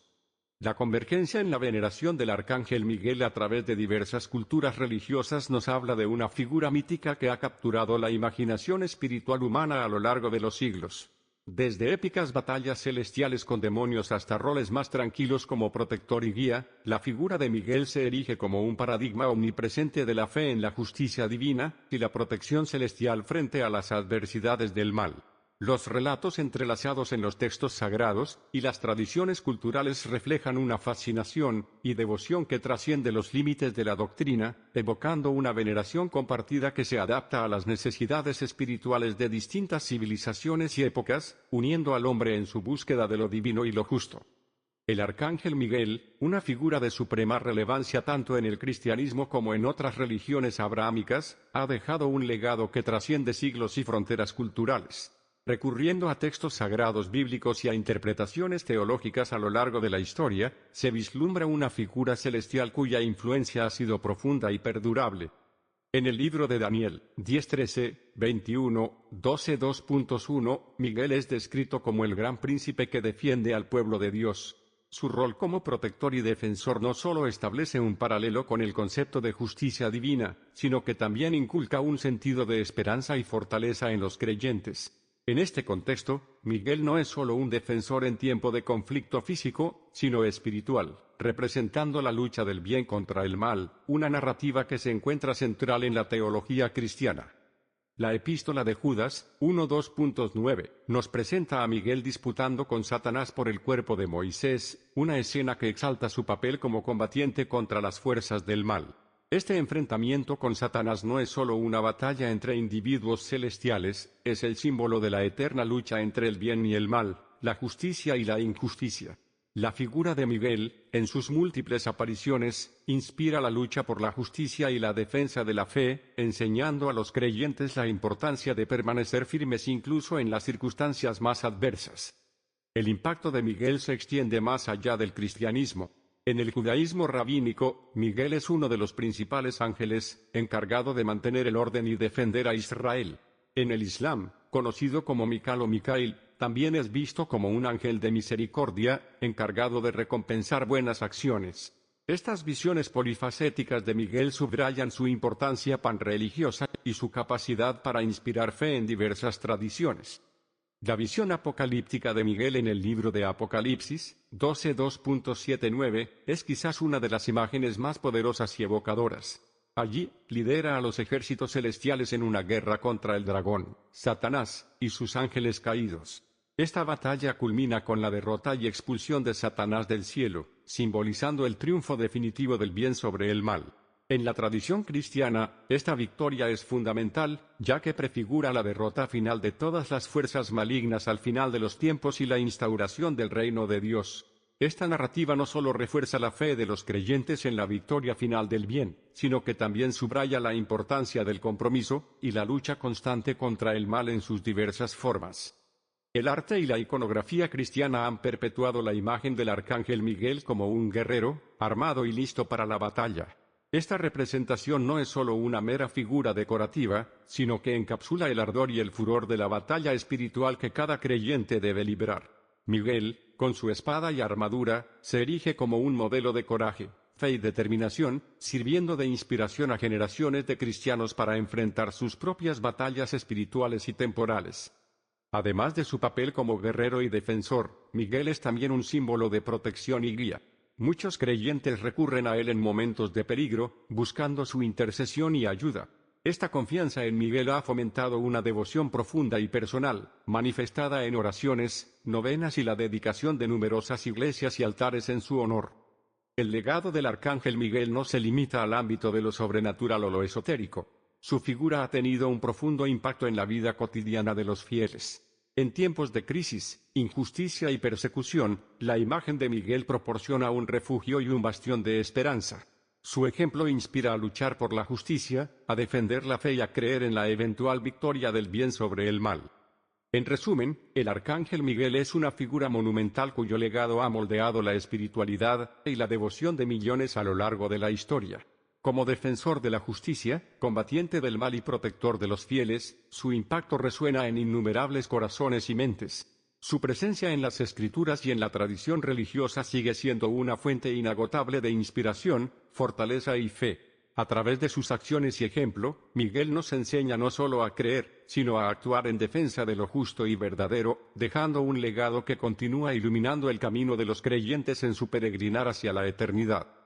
La convergencia en la veneración del arcángel Miguel a través de diversas culturas religiosas nos habla de una figura mítica que ha capturado la imaginación espiritual humana a lo largo de los siglos. Desde épicas batallas celestiales con demonios hasta roles más tranquilos como protector y guía, la figura de Miguel se erige como un paradigma omnipresente de la fe en la justicia divina y la protección celestial frente a las adversidades del mal. Los relatos entrelazados en los textos sagrados y las tradiciones culturales reflejan una fascinación y devoción que trasciende los límites de la doctrina, evocando una veneración compartida que se adapta a las necesidades espirituales de distintas civilizaciones y épocas, uniendo al hombre en su búsqueda de lo divino y lo justo. El arcángel Miguel, una figura de suprema relevancia tanto en el cristianismo como en otras religiones abrahámicas, ha dejado un legado que trasciende siglos y fronteras culturales. Recurriendo a textos sagrados bíblicos y a interpretaciones teológicas a lo largo de la historia, se vislumbra una figura celestial cuya influencia ha sido profunda y perdurable. En el libro de Daniel, 10:13, 21, 12:2.1, Miguel es descrito como el gran príncipe que defiende al pueblo de Dios. Su rol como protector y defensor no solo establece un paralelo con el concepto de justicia divina, sino que también inculca un sentido de esperanza y fortaleza en los creyentes. En este contexto, Miguel no es solo un defensor en tiempo de conflicto físico, sino espiritual, representando la lucha del bien contra el mal, una narrativa que se encuentra central en la teología cristiana. La epístola de Judas, 1:2.9, nos presenta a Miguel disputando con Satanás por el cuerpo de Moisés, una escena que exalta su papel como combatiente contra las fuerzas del mal. Este enfrentamiento con Satanás no es solo una batalla entre individuos celestiales, es el símbolo de la eterna lucha entre el bien y el mal, la justicia y la injusticia. La figura de Miguel, en sus múltiples apariciones, inspira la lucha por la justicia y la defensa de la fe, enseñando a los creyentes la importancia de permanecer firmes incluso en las circunstancias más adversas. El impacto de Miguel se extiende más allá del cristianismo. En el judaísmo rabínico, Miguel es uno de los principales ángeles, encargado de mantener el orden y defender a Israel. En el Islam, conocido como Mikal o Mikael, también es visto como un ángel de misericordia, encargado de recompensar buenas acciones. Estas visiones polifacéticas de Miguel subrayan su importancia panreligiosa y su capacidad para inspirar fe en diversas tradiciones. La visión apocalíptica de Miguel en el libro de Apocalipsis, 12:2.79, es quizás una de las imágenes más poderosas y evocadoras. Allí, lidera a los ejércitos celestiales en una guerra contra el dragón, Satanás, y sus ángeles caídos. Esta batalla culmina con la derrota y expulsión de Satanás del cielo, simbolizando el triunfo definitivo del bien sobre el mal. En la tradición cristiana, esta victoria es fundamental, ya que prefigura la derrota final de todas las fuerzas malignas al final de los tiempos y la instauración del reino de Dios. Esta narrativa no solo refuerza la fe de los creyentes en la victoria final del bien, sino que también subraya la importancia del compromiso y la lucha constante contra el mal en sus diversas formas. El arte y la iconografía cristiana han perpetuado la imagen del arcángel Miguel como un guerrero, armado y listo para la batalla. Esta representación no es solo una mera figura decorativa, sino que encapsula el ardor y el furor de la batalla espiritual que cada creyente debe librar. Miguel, con su espada y armadura, se erige como un modelo de coraje, fe y determinación, sirviendo de inspiración a generaciones de cristianos para enfrentar sus propias batallas espirituales y temporales. Además de su papel como guerrero y defensor, Miguel es también un símbolo de protección y guía. Muchos creyentes recurren a él en momentos de peligro, buscando su intercesión y ayuda. Esta confianza en Miguel ha fomentado una devoción profunda y personal, manifestada en oraciones, novenas y la dedicación de numerosas iglesias y altares en su honor. El legado del arcángel Miguel no se limita al ámbito de lo sobrenatural o lo esotérico. Su figura ha tenido un profundo impacto en la vida cotidiana de los fieles. En tiempos de crisis, injusticia y persecución, la imagen de Miguel proporciona un refugio y un bastión de esperanza. Su ejemplo inspira a luchar por la justicia, a defender la fe y a creer en la eventual victoria del bien sobre el mal. En resumen, el arcángel Miguel es una figura monumental cuyo legado ha moldeado la espiritualidad y la devoción de millones a lo largo de la historia. Como defensor de la justicia, combatiente del mal y protector de los fieles, su impacto resuena en innumerables corazones y mentes. Su presencia en las Escrituras y en la tradición religiosa sigue siendo una fuente inagotable de inspiración, fortaleza y fe. A través de sus acciones y ejemplo, Miguel nos enseña no solo a creer, sino a actuar en defensa de lo justo y verdadero, dejando un legado que continúa iluminando el camino de los creyentes en su peregrinar hacia la eternidad.